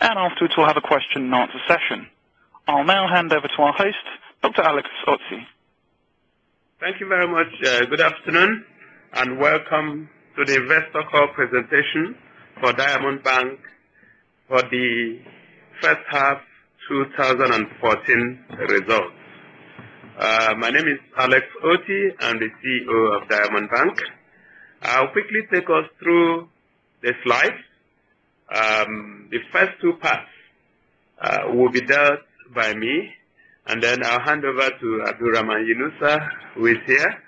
and afterwards we'll have a question and answer session. I'll now hand over to our host, Dr. Alex Otti. Thank you very much. Good afternoon, and welcome to the investor call presentation for Diamond Bank for the first half 2014 results. My name is Alex Otti. I'm the CEO of Diamond Bank. I'll quickly take us through the slides. The first two parts will be dealt by me, and then I'll hand over to Abdurrahman Yunusa, who is here,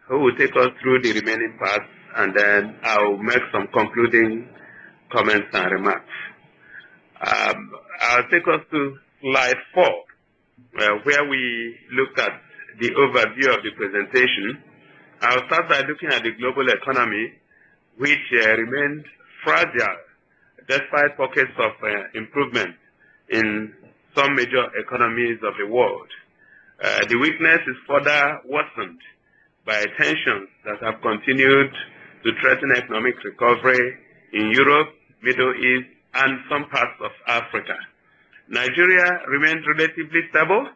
who will take us through the remaining parts, and then I'll make some concluding comments and remarks. I'll take us to slide 4, where we look at the overview of the presentation. I'll start by looking at the global economy, which remained fragile despite pockets of improvement in some major economies of the world. The weakness is further worsened by tensions that have continued to threaten economic recovery in Europe, Middle East, and some parts of Africa. Nigeria remained relatively stable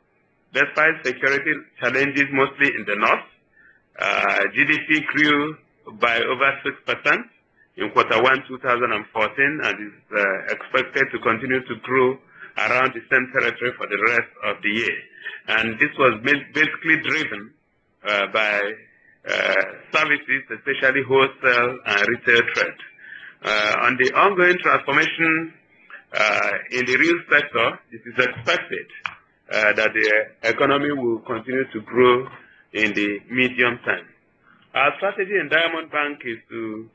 despite security challenges mostly in the north. GDP grew by over 6% in Q1 2014 and is expected to continue to grow around the same territory for the rest of the year. And this was basically driven by services, especially wholesale and retail trade. On the ongoing transformation in the real sector, it is expected that the economy will continue to grow in the medium term. Our strategy in Diamond Bank is to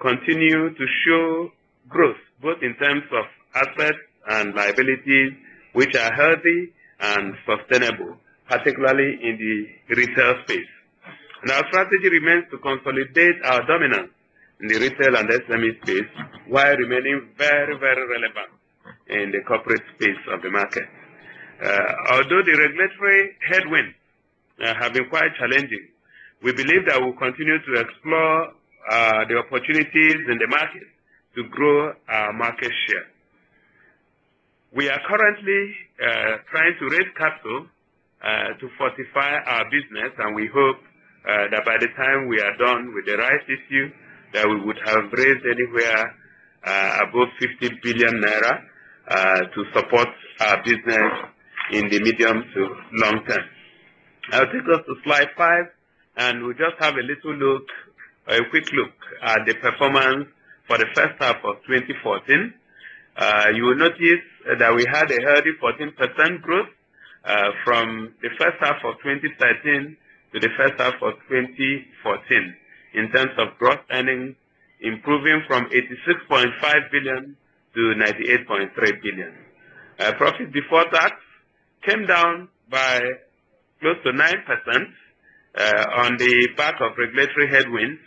continue to show growth, both in terms of assets and liabilities, which are healthy and sustainable, particularly in the retail space. And our strategy remains to consolidate our dominance in the retail and SME space while remaining very, very relevant in the corporate space of the market. Although the regulatory headwinds have been quite challenging, we believe that we'll continue to explore the opportunities in the market to grow our market share. We are currently trying to raise capital to fortify our business, and we hope that by the time we are done with the rights issue, that we would have raised anywhere above 50 billion naira to support our business in the medium to long term. I'll take us to slide 5, and we'll just have a quick look at the performance for the first half of 2014. You will notice that we had a healthy 14% growth from the first half of 2013 to the first half of 2014 in terms of gross earnings, improving from 86.5 billion to 98.3 billion. Profit before tax came down by close to 9% on the back of regulatory headwinds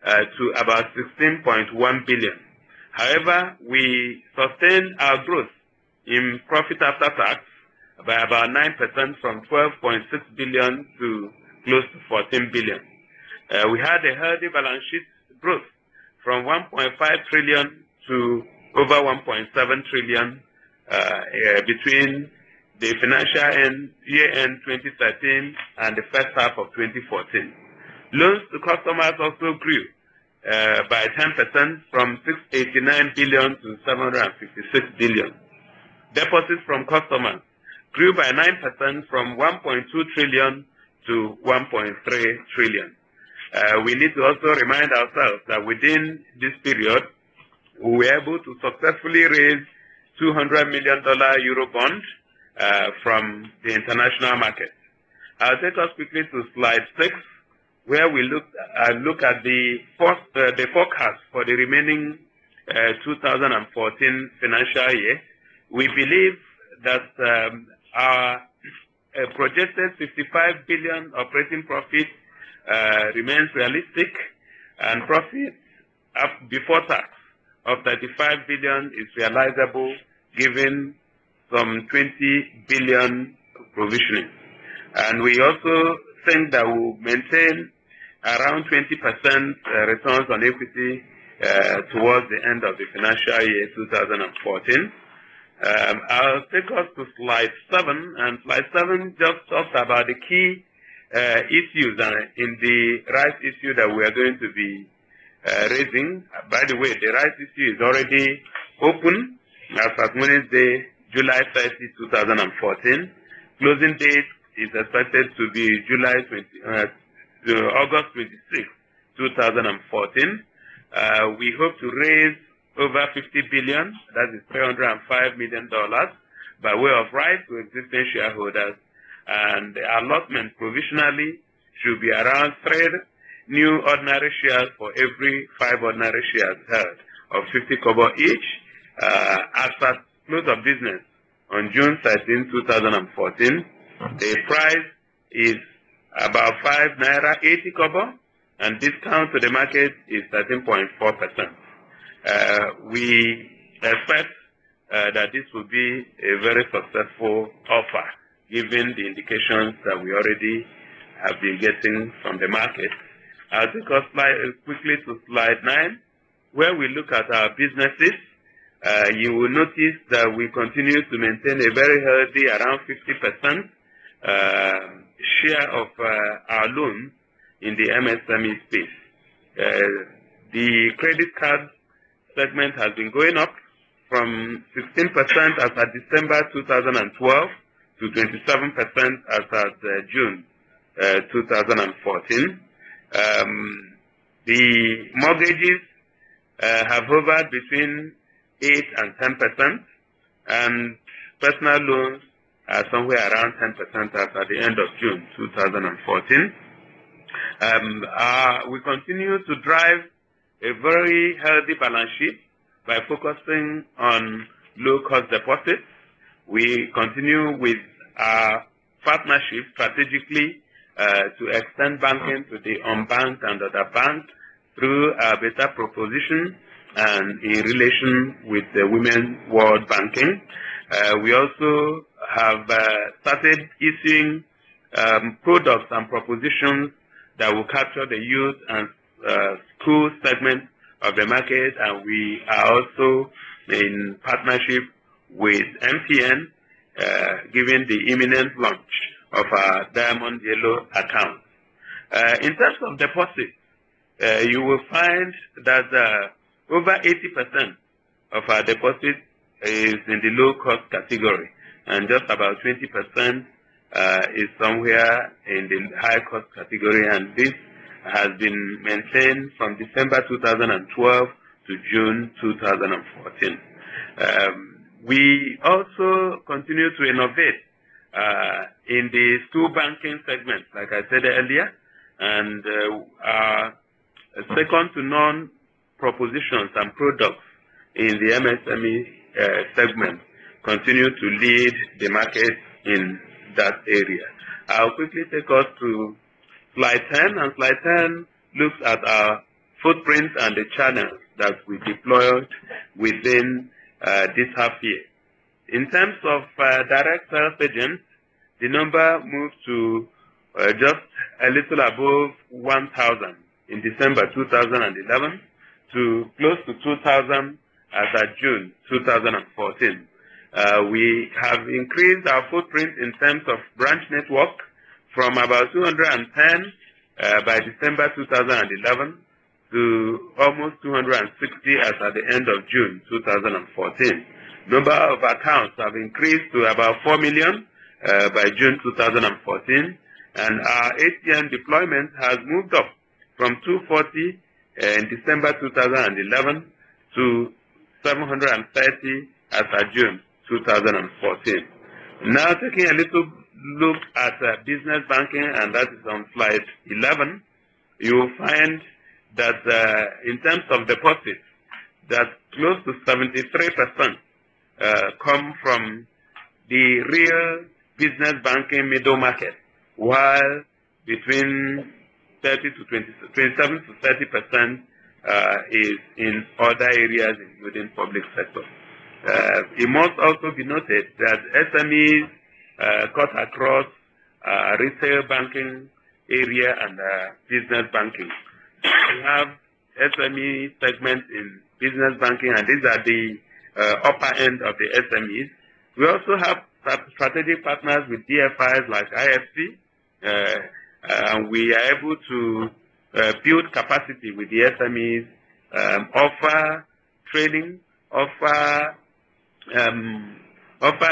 to about 16.1 billion. However, we sustained our growth in profit after tax by about 9% from 12.6 billion to close to 14 billion. We had a healthy balance sheet growth from 1.5 trillion to over 1.7 trillion between the financial year-end 2013 and the first half of 2014. Loans to customers also grew by 10% from 689 billion to 756 billion. Deposits from customers grew by 9% from 1.2 trillion to 1.3 trillion. We need to also remind ourselves that within this period, we were able to successfully raise $200 million Euro bond from the international market. I'll take us quickly to slide 6, where we look at the forecast for the remaining 2014 financial year. We believe that our projected 55 billion operating profit remains realistic, and profit before tax of 35 billion is realizable given some 20 billion provisioning. And we also think that we'll maintain around 20% returns on equity towards the end of the financial year 2014. I'll take us to slide 7, and slide 7 just talks about the key issues in the rights issue that we are going to be raising. By the way, the rights issue is already open as at Wednesday, July 30, 2014. Closing date is expected to be August 26, 2014. We hope to raise over 50 billion, that is $305 million, by way of rights to existing shareholders, and the allotment provisionally should be around 3 new ordinary shares for every 5 ordinary shares held of 50 kobo each. As at close of business on June 13, 2014, the price is about 5 naira 80 kobo, and discount to the market is 13.4%. We expect that this will be a very successful offer, given the indications that we already have been getting from the market. I'll take us quickly to slide 9, where we look at our businesses. You will notice that we continue to maintain a very healthy, around 50% share of our loans in the MSME space. The credit card segment has been going up from 16% as at December 2012 to 27% as at June 2014. The mortgages have hovered between 8 and 10%, and personal loans are somewhere around 10% as at the end of June 2014. We continue to drive a very healthy balance sheet by focusing on low-cost deposits. We continue with our partnership strategically to extend banking to the unbanked and other banks through a better proposition and in relation with the Women World Banking. We also have started issuing products and propositions that will capture the youth and school segment of the market, and we are also in partnership with MTN, given the imminent launch of our Diamond Yellow account. In terms of deposits, you will find that over 80% of our deposit is in the low-cost category, and just about 20% is somewhere in the high-cost category, and this has been maintained from December 2012 to June 2014. We also continue to innovate in the school banking segment, like I said earlier, and our second-to-none propositions and products in the MSME segment continue to lead the market in that area. I'll quickly take us to slide 10, and slide 10 looks at our footprint and the channels that we deployed within this half year. In terms of direct sales agents, the number moved to just a little above 1,000 in December 2011 to close to 2,000 as at June 2014. We have increased our footprint in terms of branch network from about 210 by December 2011 to almost 260 as at the end of June 2014. Number of accounts have increased to about 4 million by June 2014, and our ATM deployment has moved up from 240 in December 2011 to 730 as at June 2014. Now taking a little look at business banking, and that is on slide 11, you will find that in terms of deposits, that close to 73% come from the real business banking middle market, while between 27 to 30% is in other areas, including public sector. It must also be noted that SMEs cut across retail banking area and business banking. We have SME segments in business banking, and these are the upper end of the SMEs. We also have strategic partners with DFIs like IFC, and we are able to build capacity with the SMEs, offer training, offer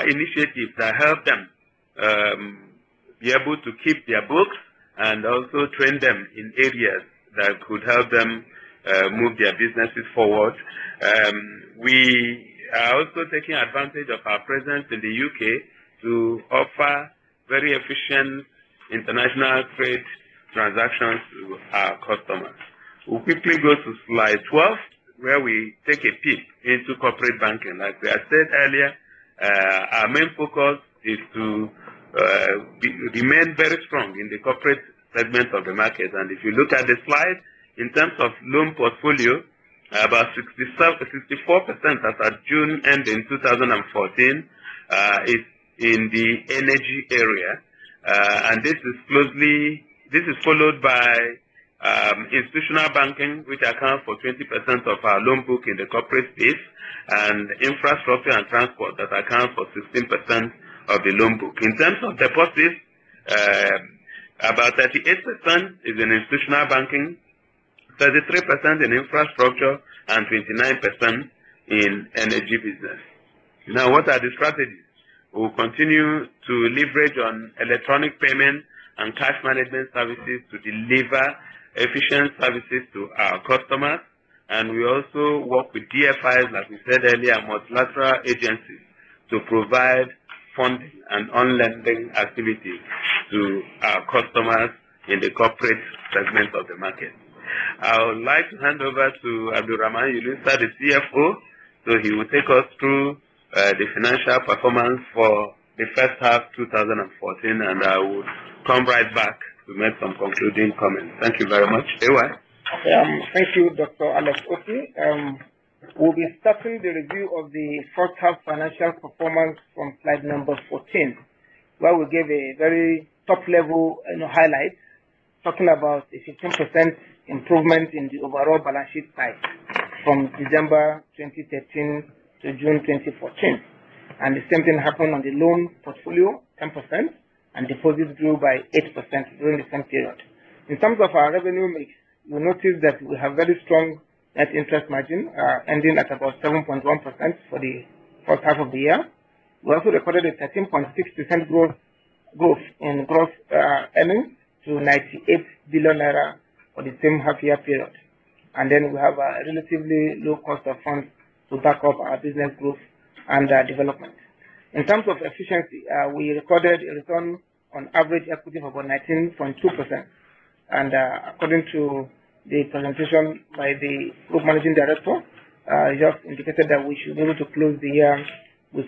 initiatives that help them be able to keep their books and also train them in areas that could help them move their businesses forward. We are also taking advantage of our presence in the UK to offer very efficient international trade transactions to our customers. We'll quickly go to slide 12, where we take a peek into corporate banking. Like we had said earlier, our main focus is to remain very strong in the corporate segment of the market. And if you look at the slide, in terms of loan portfolio, about 64% as at June end in 2014 is in the energy area, and this is followed by institutional banking, which accounts for 20% of our loan book in the corporate space, and infrastructure and transport that accounts for 16% of the loan book. In terms of deposits, about 38% is in institutional banking, 33% in infrastructure, and 29% in energy business. Now, what are the strategies? We'll continue to leverage on electronic payment and cash management services to deliver efficient services to our customers. And we also work with DFIs, like we said earlier, multilateral agencies, to provide funding and on-lending activities to our customers in the corporate segment of the market. I would like to hand over to Abdulrahman Yunusa, the CFO, so he will take us through the financial performance for the first half 2014, and I will come right back to make some concluding comments. Thank you very much. Thank you, Dr. Alex Oti. We'll be starting the review of the first half financial performance from slide number 14, where we gave a very top-level highlight, talking about a 15% improvement in the overall balance sheet size from December 2013 to June 2014. And the same thing happened on the loan portfolio, 10%, and deposits grew by 8% during the same period. In terms of our revenue mix, you'll notice that we have very strong net interest margin, ending at about 7.1% for the first half of the year. We also recorded a 13.6% growth in gross earnings to 98 billion naira for the same half-year period. And then we have a relatively low cost of funds to back up our business growth and development. In terms of efficiency, we recorded a return on average equity of about 19.2%. And according to the presentation by the Group Managing Director, just indicated that we should be able to close the year with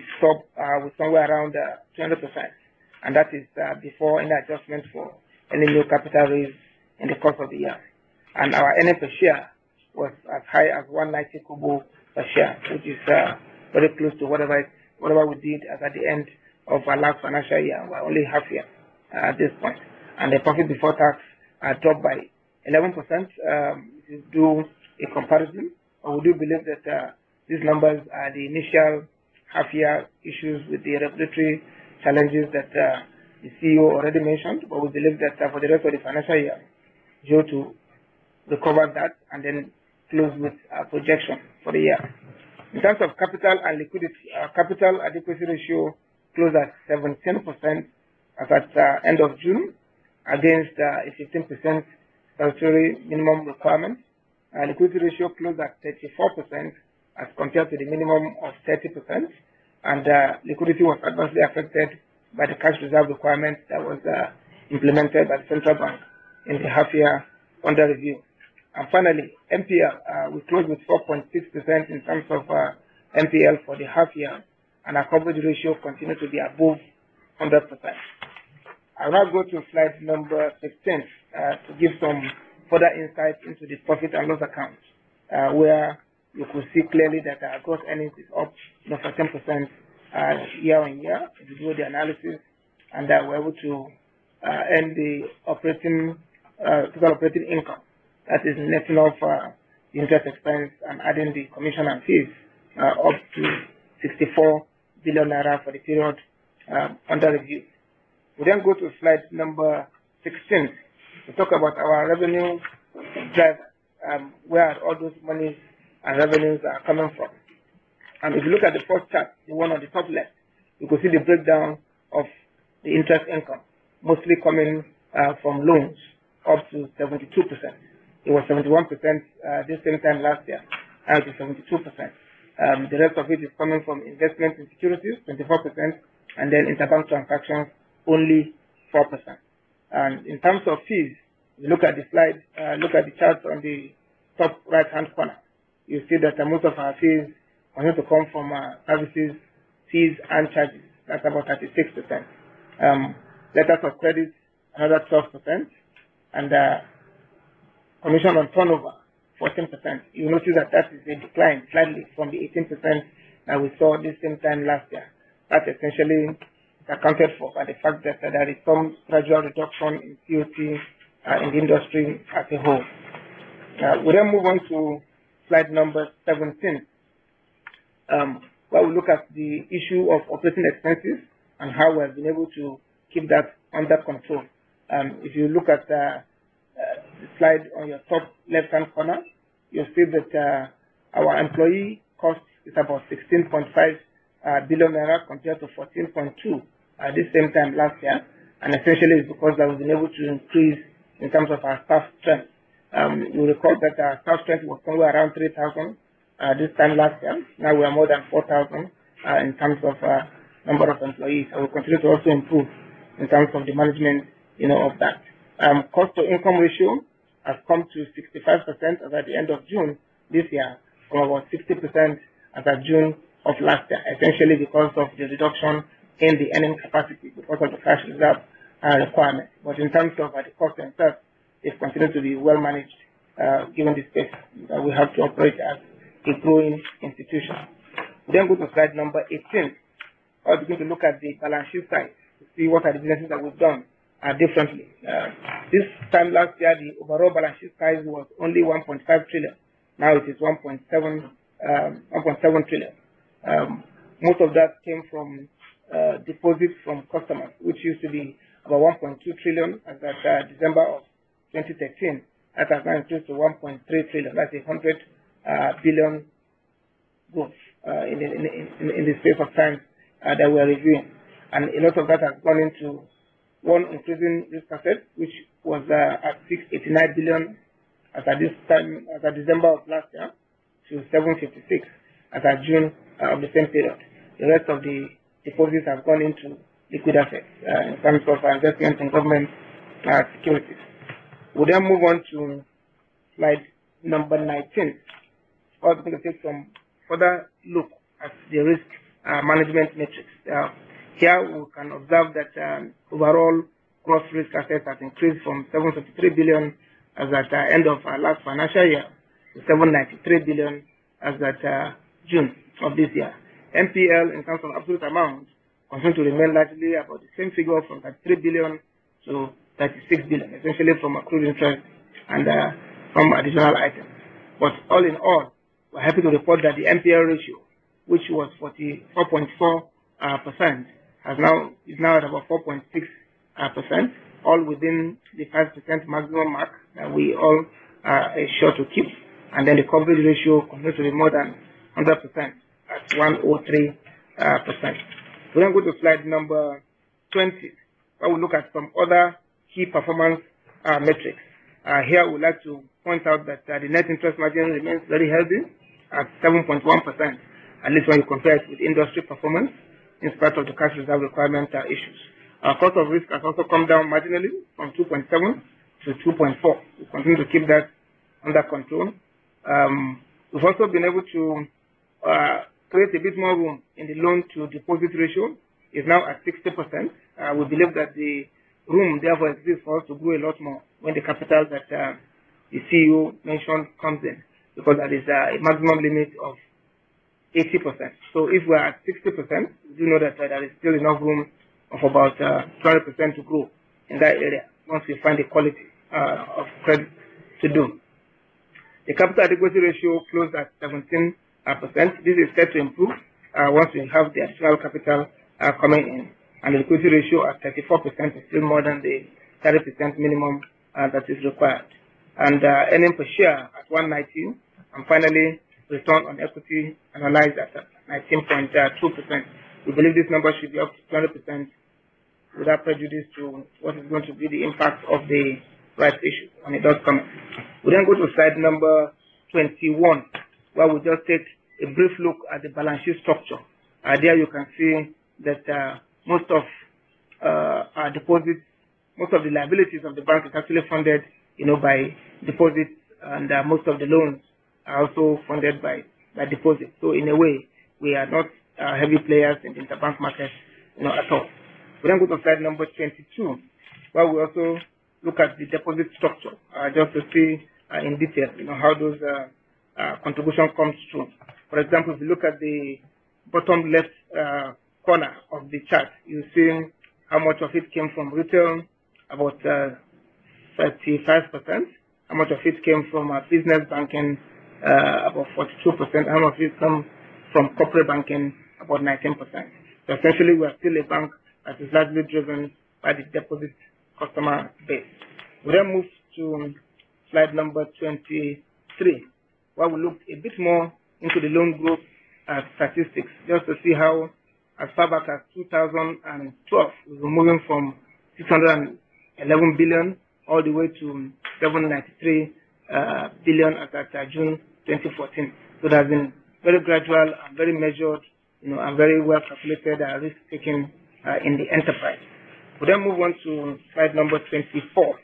somewhere around 200%. And that is before any adjustment for any new capital raise in the course of the year. And our earnings per share was as high as 190 kobo per share, which is very close to whatever we did as at the end of our last financial year. We're only half year at this point. And the profit before tax dropped by 11%. To do a comparison, we do believe that these numbers are the initial half-year issues with the regulatory challenges that the CEO already mentioned, but we believe that for the rest of the financial year, due to recover that and then close with a projection for the year. In terms of capital and liquidity, our capital adequacy ratio closed at 17% as at end of June, against a 15% statutory minimum requirement. Our liquidity ratio closed at 34% as compared to the minimum of 30%, and liquidity was adversely affected by the cash reserve requirement that was implemented by the central bank in the half year under review. And finally, NPL, we closed with 4.6% in terms of NPL for the half year, and our coverage ratio continued to be above 100%. I'll now go to slide number 16 to give some further insight into the profit and loss account, where you could see clearly that our gross earnings is up 10% year on year if you do the analysis, and that we're able to earn the total operating income. That is netting off the interest expense and adding the commission and fees up to 64 billion naira for the period under review. We then go to slide number 16 to talk about our revenue drivers, where all those monies and revenues are coming from. And if you look at the first chart, the one on the top left, you can see the breakdown of the interest income, mostly coming from loans, up to 72%. It was 71% this same time last year, and to 72%. The rest of it is coming from investment in securities, 24%, and then interbank transactions, only 4%. And in terms of fees, you look at the slide, look at the chart on the top right-hand corner. You see that most of our fees are going to come from services, fees, and charges. That's about 36%. Letters of credit, another 12%, and commission on turnover, 14%. You notice that that is a decline slightly from the 18% that we saw this same time last year. That essentially is accounted for by the fact that there is some gradual reduction in COT in the industry as a whole. We then move on to slide number 17, where we look at the issue of operating expenses and how we have been able to keep that under control. If you look at the slide on your top left-hand corner, you'll see that our employee cost is about 16.5 billion naira compared to 14.2 at this same time last year. And essentially it's because we've been able to increase in terms of our staff strength. You recall that our staff strength was somewhere around 3,000 this time last year. Now we are more than 4,000 in terms of number of employees. And we'll continue to also improve in terms of the management, of that. Cost to income ratio has come to 65% as at the end of June this year, from about 60% as at June of last year, essentially because of the reduction in the earning capacity because of the cash reserve requirement. But in terms of the cost themselves, it continues to be well managed given the space that we have to operate as a growing institution. We then go to slide number 18. I'll begin to look at the balance sheet side to see what are the businesses that we've done differently. This time last year, the overall balance sheet size was only 1.5 trillion. Now it is 1.7 trillion. Most of that came from deposits from customers, which used to be about 1.2 trillion as at December of 2013. That has now increased to 1.3 trillion. That's 100 billion growth in the space of time that we are reviewing. And a lot of that has gone into one, increasing risk assets, which was at 689 billion as at this time, as at December of last year, to 756 as at June of the same period. The rest of the deposits have gone into liquid assets in terms of investment in government securities. We'll then move on to slide number 19. We're going to take some further look at the risk management metrics. Here we can observe that overall gross risk assets has increased from 753 billion as at the end of last financial year to 793 billion as at June of this year. NPL in terms of absolute amount continues to remain largely about the same figure, from 33 billion to 36 billion, essentially from accrued interest and from additional items. But all in all, we're happy to report that the NPL ratio, which was 44.4%, is now at about 4.6%, all within the 5% maximum mark that we all are sure to keep. And then the coverage ratio continues to be more than 100% at 103%. We then go to slide number 20, where we look at some other key performance metrics. Here we would like to point out that the net interest margin remains very healthy at 7.1%, at least when you compare it with industry performance, in spite of the cash reserve requirement issues. Our cost of risk has also come down marginally from 2.7 to 2.4. We continue to keep that under control. We've also been able to create a bit more room in the loan to deposit ratio. Is now at 60%. We believe that the room therefore exists for us to grow a lot more when the capital that the CEO mentioned comes in, because that is a maximum limit of 80%. So if we're at 60%, we do know that there is still enough room of about 20% to grow in that area once we find the quality of credit to do. The capital adequacy ratio closed at 17%, This is set to improve once we have the additional capital coming in. And the liquidity ratio at 34% is still more than the 30% minimum that is required. And earning per share at 190, and finally, return on equity analyzed at 19.2%. We believe this number should be up to 20% without prejudice to what is going to be the impact of the rights issue when it does come in. We then go to slide number 21, where we just take a brief look at the balance sheet structure. There you can see that most of our deposits, most of the liabilities of the bank is actually funded, by deposits, and most of the loans are also funded by deposits. So in a way, we are not heavy players in the interbank market, at all. We then go to slide number 22, where we also look at the deposit structure, just to see in detail, how those contribution comes through. For example, if you look at the bottom left corner of the chart, you see how much of it came from retail, about 35%. How much of it came from business banking, about 42%. How much of it comes from corporate banking, about 19%. So essentially, we are still a bank that is largely driven by the deposit customer base. We then move to slide number 23, where we look a bit more into the loan growth statistics, just to see how, as far back as 2012, we were moving from 611 billion all the way to 793 billion at June 2014. So there has been very gradual and very measured, and very well calculated risk taking in the enterprise. We then move on to slide number 24,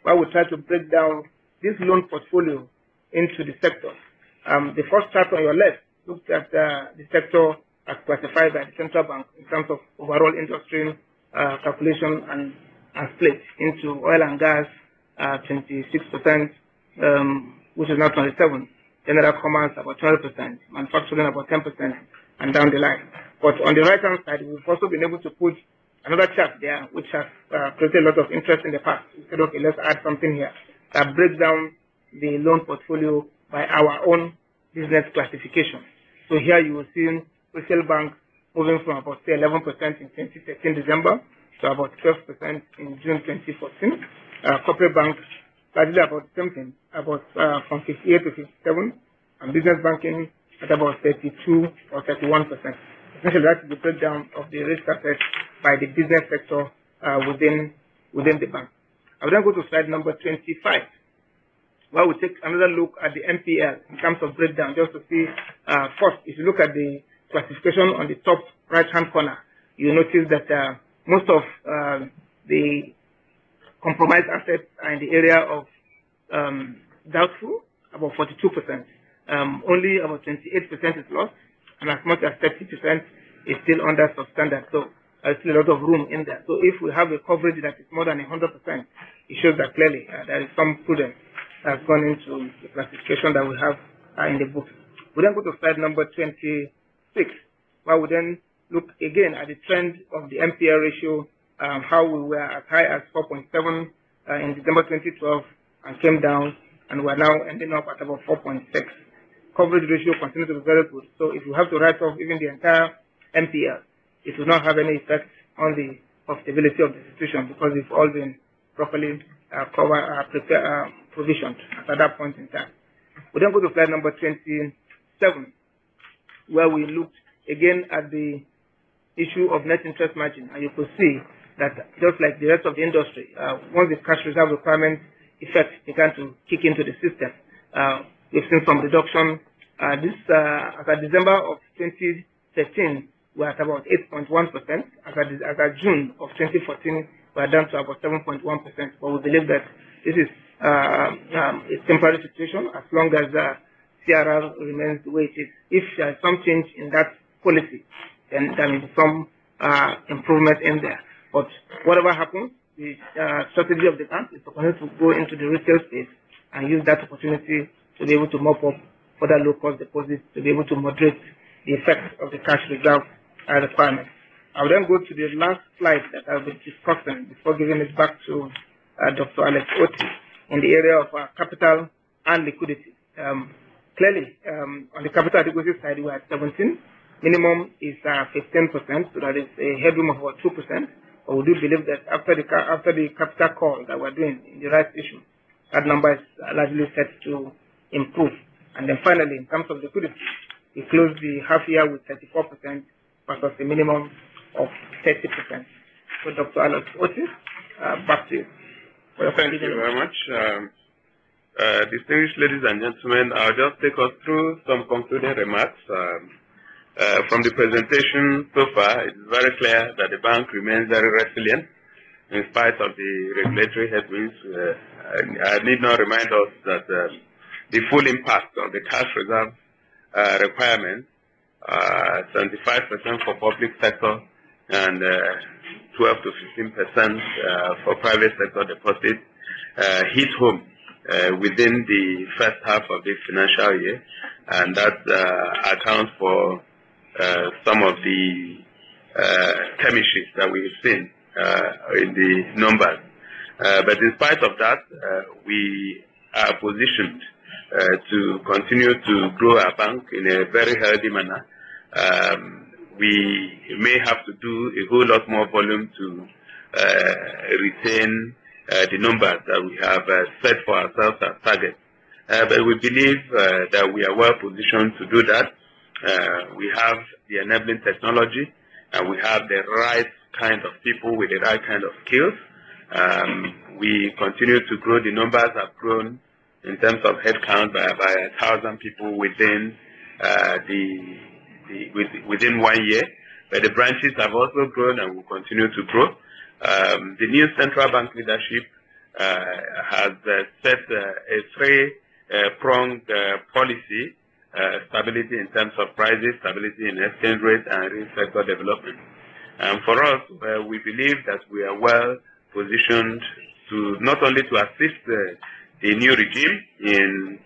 where we try to break down this loan portfolio into the sectors. The first chart on your left looks at the sector as classified by the central bank in terms of overall industry calculation and split into oil and gas 26%, which is now 27%, general commerce about 12%, manufacturing about 10%, and down the line. But on the right-hand side, we've also been able to put another chart there, which has created a lot of interest in the past. We said, okay, let's add something here that breaks down the loan portfolio by our own business classification. So here you will see retail bank moving from about, say, 11% in 2013 December to about 12% in June 2014. Corporate bank, largely about the same thing, about from 58 to 57, and business banking at about 32 or 31%. Essentially, that's the breakdown of the risk assets by the business sector within the bank. I will then go to slide number 25, where we take another look at the NPL in terms of breakdown, just to see, first, if you look at the classification on the top right-hand corner, you notice that most of the compromised assets are in the area of doubtful, about 42%. Only about 28% is lost, and as much as 30% is still under substandard. So there's still a lot of room in there. So if we have a coverage that is more than 100%, it shows that clearly there is some prudence that's gone into the classification that we have in the book. We then go to slide number 26, where we then look again at the trend of the NPL ratio, how we were as high as 4.7 in December 2012 and came down, and we're now ending up at about 4.6. Coverage ratio continues to be very good. So if you have to write off even the entire NPL, it will not have any effect on the profitability of the institution because it's all been properly provisioned at that point in time. We then go to slide number 27, where we looked again at the issue of net interest margin, and you could see that just like the rest of the industry, once the cash reserve requirement effect began to kick into the system, we've seen some reduction. As at December of 2013, we're at about 8.1%. As at June of 2014, we're down to about 7.1%. But we believe that this is a temporary situation as long as CRR remains the way it is. If there is some change in that policy, then there may be some improvement in there. But whatever happens, the strategy of the bank is to continue to go into the retail space and use that opportunity to be able to mop up further low-cost deposits, to be able to moderate the effect of the cash reserve requirement. I will then go to the last slide that I will be discussing before giving it back to Dr. Alex Oti in the area of capital and liquidity. Clearly, on the capital adequacy side, we are at 17. Minimum is 15%, so that is a headroom of about 2%. But we do believe that after the capital call that we're doing in the rights issue, that number is largely set to improve. And then finally, in terms of liquidity, we closed the half year with 34% versus the minimum of 30%. So Dr. Alex Otis, back to you. Thank you very much. Distinguished ladies and gentlemen, I'll just take us through some concluding remarks. From the presentation so far, it is very clear that the bank remains very resilient in spite of the regulatory headwinds. I need not remind us that the full impact of the cash reserve requirement, 75% for public sector and 12 to 15% for private sector deposits, hit home within the first half of this financial year, and that accounts for some of the chemistries that we've seen in the numbers. But in spite of that, we are positioned to continue to grow our bank in a very healthy manner. We may have to do a whole lot more volume to retain the numbers that we have set for ourselves as targets. But we believe that we are well positioned to do that. We have the enabling technology, and we have the right kind of people with the right kind of skills. We continue to grow. The numbers have grown in terms of headcount by 1,000 people within within 1 year. But the branches have also grown and will continue to grow. The new central bank leadership has set a three-pronged policy. Stability in terms of prices, stability in exchange rate, and real sector development. And for us, we believe that we are well positioned to not only to assist the new regime in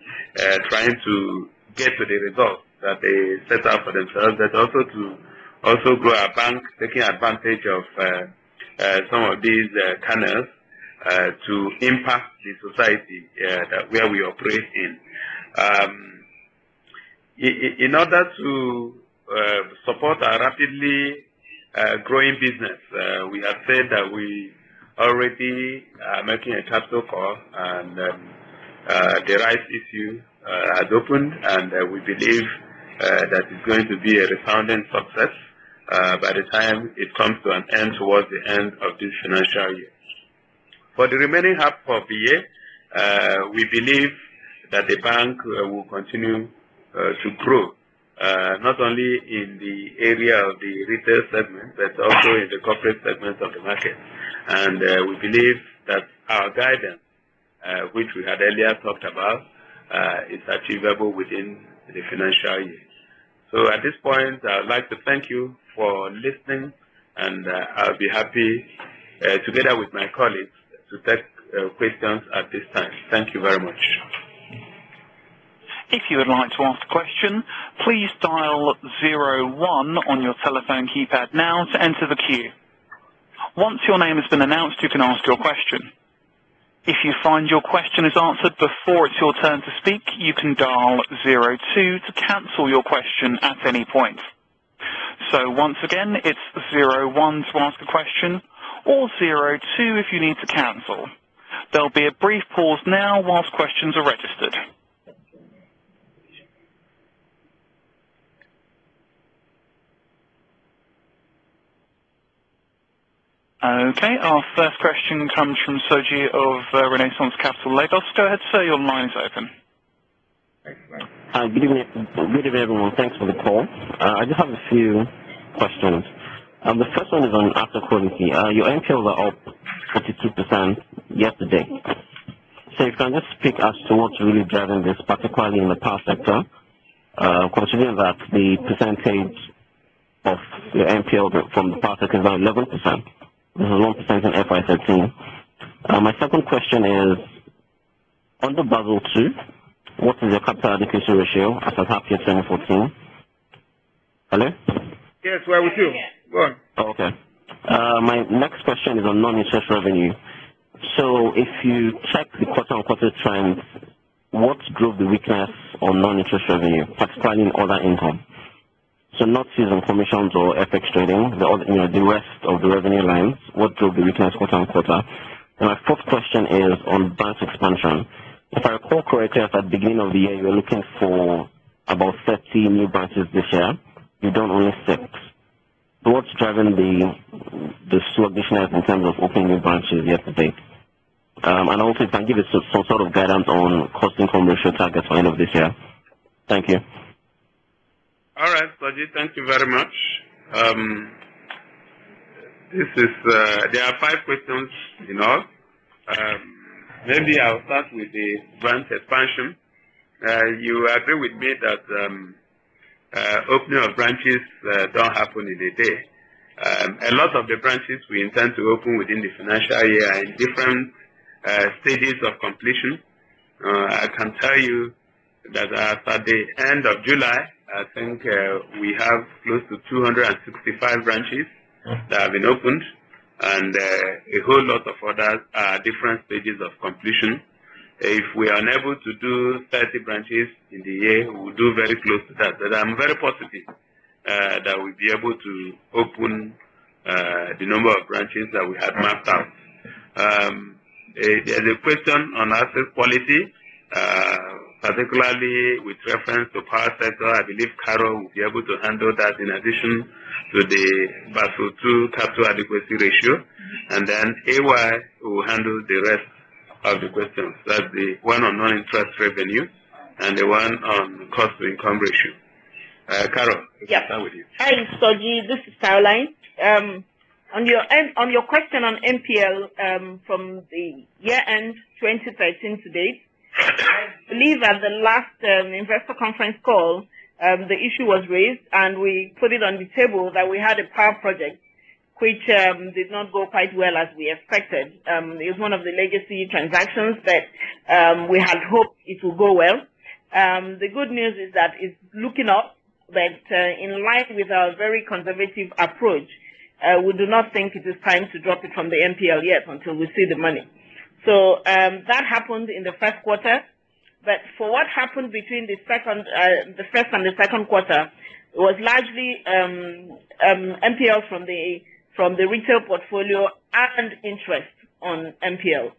trying to get to the results that they set out for themselves, but also to grow our bank, taking advantage of some of these canals to impact the society where we operate in. In order to support our rapidly growing business, we have said that we already are making a capital call, and the rights issue has opened, and we believe that it's going to be a resounding success by the time it comes to an end towards the end of this financial year. For the remaining half of the year, we believe that the bank will continue to grow, not only in the area of the retail segment, but also in the corporate segment of the market. And we believe that our guidance, which we had earlier talked about, is achievable within the financial year. So at this point, I would like to thank you for listening, and I'll be happy, together with my colleagues, to take questions at this time. Thank you very much. If you would like to ask a question, please dial 01 on your telephone keypad now to enter the queue. Once your name has been announced, you can ask your question. If you find your question is answered before it's your turn to speak, you can dial 02 to cancel your question at any point. So once again, it's 01 to ask a question, or 02 if you need to cancel. There'll be a brief pause now whilst questions are registered. Okay, our first question comes from Soji of Renaissance Capital Lagos. Go ahead, sir, your line is open. Good evening, everyone. Thanks for the call. I just have a few questions. The first one is on asset quality. Your NPLs are up 42% yesterday. So if you can just speak as to what's really driving this, particularly in the power sector, considering that the percentage of your NPL from the power sector is now 11%. This is 1% in FY13. My second question is, under Basel II, what is your capital adequacy ratio as of half year 2014? Hello? Yes, we're with you. Go on. Oh, okay. My next question is on non-interest revenue. So if you check the quarter-on-quarter trends, what drove the weakness on non-interest revenue, particularly in other income. So not fees and commissions or FX trading, the rest of the revenue lines, what drove the weakness quarter-on-quarter? And my fourth question is on branch expansion. If I recall correctly, at the beginning of the year, you were looking for about 30 new branches this year. You've done only 6. So what's driving the sluggishness in terms of opening new branches year to date? And also, if you can give us some sort of guidance on cost-income ratio targets for end of this year. Thank you. All right, Soji, thank you very much. There are 5 questions in all. Maybe I'll start with the branch expansion. You agree with me that opening of branches don't happen in a day. A lot of the branches we intend to open within the financial year are in different stages of completion. I can tell you that at the end of July, I think we have close to 265 branches that have been opened, and a whole lot of others are different stages of completion. If we are unable to do 30 branches in the year, we will do very close to that. But I'm very positive that we'll be able to open the number of branches that we had mapped out. There's a question on asset quality, particularly with reference to power sector. I believe Carol will be able to handle that in addition to the Basel II capital adequacy ratio. And then AY will handle the rest of the questions. That's the one on non-interest revenue and the one on cost-to-income ratio. Carol, yep. Start with you. Hi, Soji. This is Caroline. On your question on NPL from the year-end 2013 to date, I believe at the last investor conference call, the issue was raised, and we put it on the table that we had a power project which did not go quite well as we expected. It was one of the legacy transactions that we had hoped it would go well. The good news is that it's looking up, but in line with our very conservative approach, we do not think it is time to drop it from the NPL yet until we see the money. So that happened in the first quarter, but for what happened between the first and the second quarter, it was largely NPL from the retail portfolio and interest on NPL.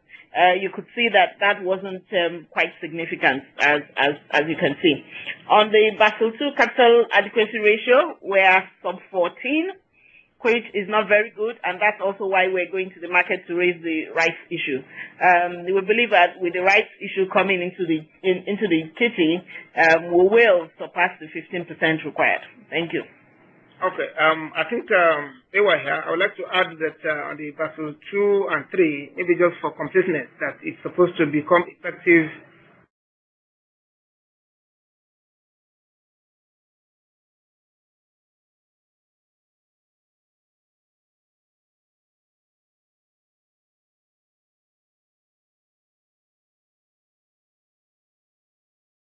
You could see that wasn't quite significant, as you can see. On the Basel II capital adequacy ratio, we're sub 14. Which is not very good, and that's also why we're going to the market to raise the rights issue. We believe that with the rights issue coming into the kitty, we will surpass the 15% required. Thank you. Okay. I think they were here. I would like to add that on the Basel 2 and 3, maybe just for completeness, that it's supposed to become effective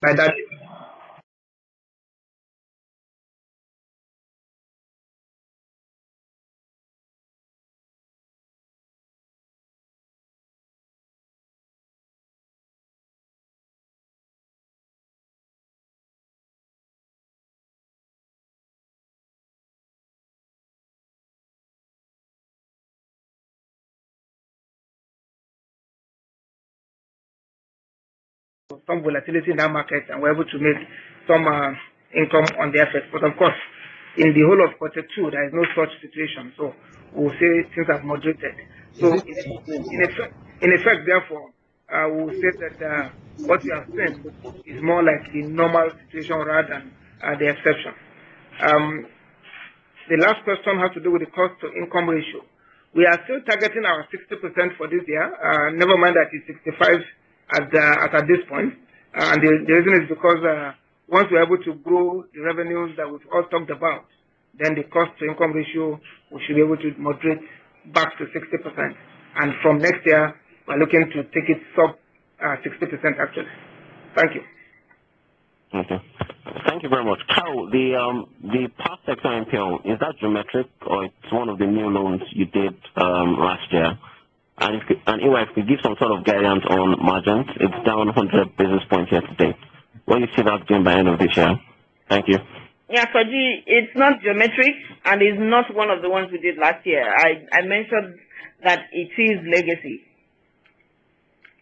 by that. Some volatility in that market, and we're able to make some income on the assets. But of course, in the whole of quarter 2, there is no such situation. So we'll say things have moderated. So in effect, therefore, we'll say that what we have seen is more like the normal situation rather than the exception. The last question has to do with the cost-to-income ratio. We are still targeting our 60% for this year. Never mind that it's 65 at this point. And the reason is because once we're able to grow the revenues that we've all talked about, then the cost-to-income ratio, we should be able to moderate back to 60%. And from next year, we're looking to take it sub 60% actually. Thank you. Okay. Thank you very much. Carol, the past sector NPL, is that geometric, or it's one of the new loans you did last year? And if you give some sort of guidance on margins, it's down 100 basis points year to date. what do you see that doing by the end of this year? Thank you. Yeah, Faji, it's not geometric, and it's not one of the ones we did last year. I mentioned that it is legacy.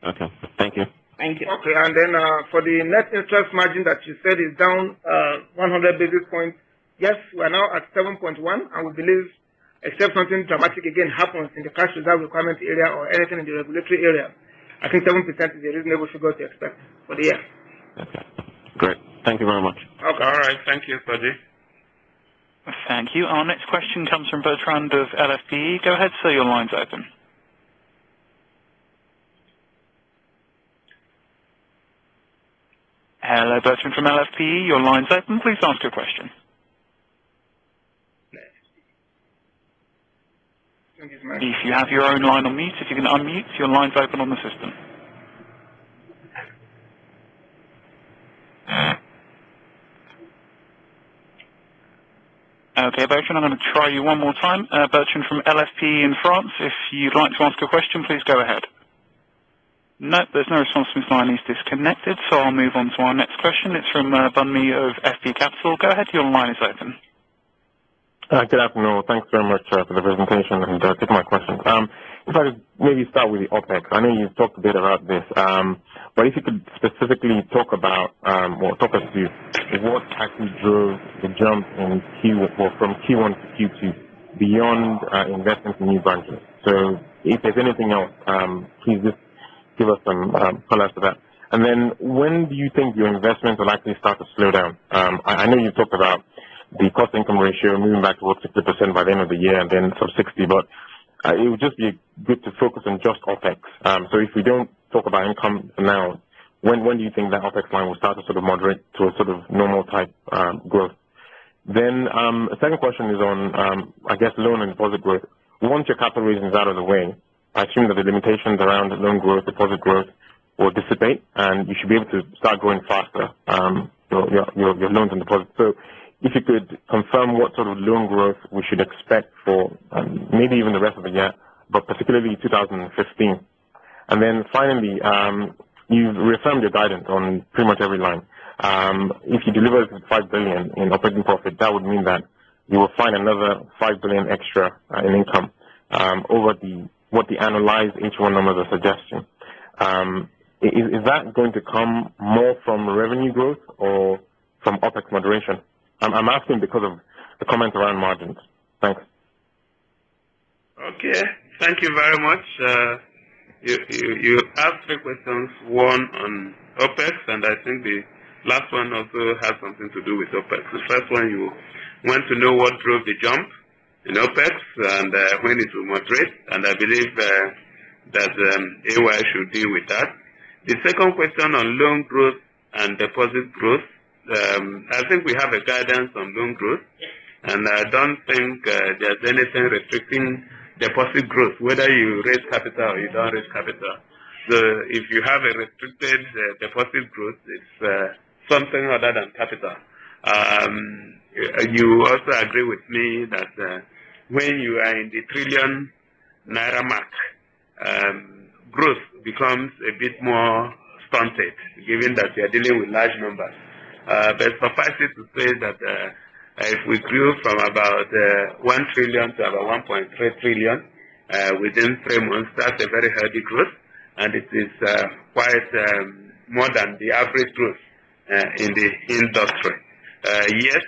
Okay, thank you. Thank you. Okay, and then for the net interest margin that you said is down 100 basis points, yes, we are now at 7.1, and we believe, except something dramatic again happens in the cash reserve requirement area or anything in the regulatory area, I think 7% is a reasonable figure to expect for the year. Okay, great. Thank you very much. Okay, all right. Thank you, Fadi. Thank you. Our next question comes from Bertrand of LFPE. Go ahead, sir. Your line's open. Hello, Bertrand from LFPE. Your line's open. Please ask your question. If you have your own line on mute, if you can unmute, your line's open on the system. Okay, Bertrand, I'm going to try you one more time. Bertrand from LFPE in France, if you'd like to ask a question, please go ahead. No, there's no response from his line. He's disconnected, so I'll move on to our next question. It's from Bunmi of FP Capital. Go ahead, your line is open. Good afternoon. Thanks very much for the presentation and taking my question. If I could maybe start with the OPEX. I know you've talked a bit about this, but if you could specifically talk about, or talk us through what actually drove the jump in from Q1 to Q2 beyond investments in new branches. So if there's anything else, please just give us some color to that. And then when do you think your investments will actually start to slow down? I know you talked about the cost-income ratio moving back towards 60% by the end of the year and then sub 60, but it would just be good to focus on just OPEX. So if we don't talk about income now, when do you think that OPEX line will start to sort of moderate to a sort of normal type growth? Then a second question is on, I guess, loan and deposit growth. Once your capital raising is out of the way, I assume that the limitations around loan growth, deposit growth will dissipate, and you should be able to start growing faster, your loans and deposits. So if you could confirm what sort of loan growth we should expect for maybe even the rest of the year, but particularly 2015. And then finally, you've reaffirmed your guidance on pretty much every line. If you deliver 5 billion in operating profit, that would mean that you will find another 5 billion extra in income over what the annualized H1 numbers are suggesting. Is that going to come more from revenue growth or from OPEX moderation? I'm asking because of the comments around margins. Thanks. Okay. Thank you very much. You asked three questions, one on OPEX, and I think the last one also has something to do with OPEX. The first one, you want to know what drove the jump in OPEX and when it will moderate, and I believe that AY should deal with that. The second question on loan growth and deposit growth, I think we have a guidance on loan growth, and I don't think there's anything restricting deposit growth, whether you raise capital or you don't raise capital. So if you have a restricted deposit growth, it's something other than capital. You also agree with me that when you are in the trillion naira mark, growth becomes a bit more stunted, given that you are dealing with large numbers. But suffice it to say that if we grew from about 1 trillion to about 1.3 trillion within 3 months, that's a very healthy growth, and it is quite more than the average growth in the industry. Yes.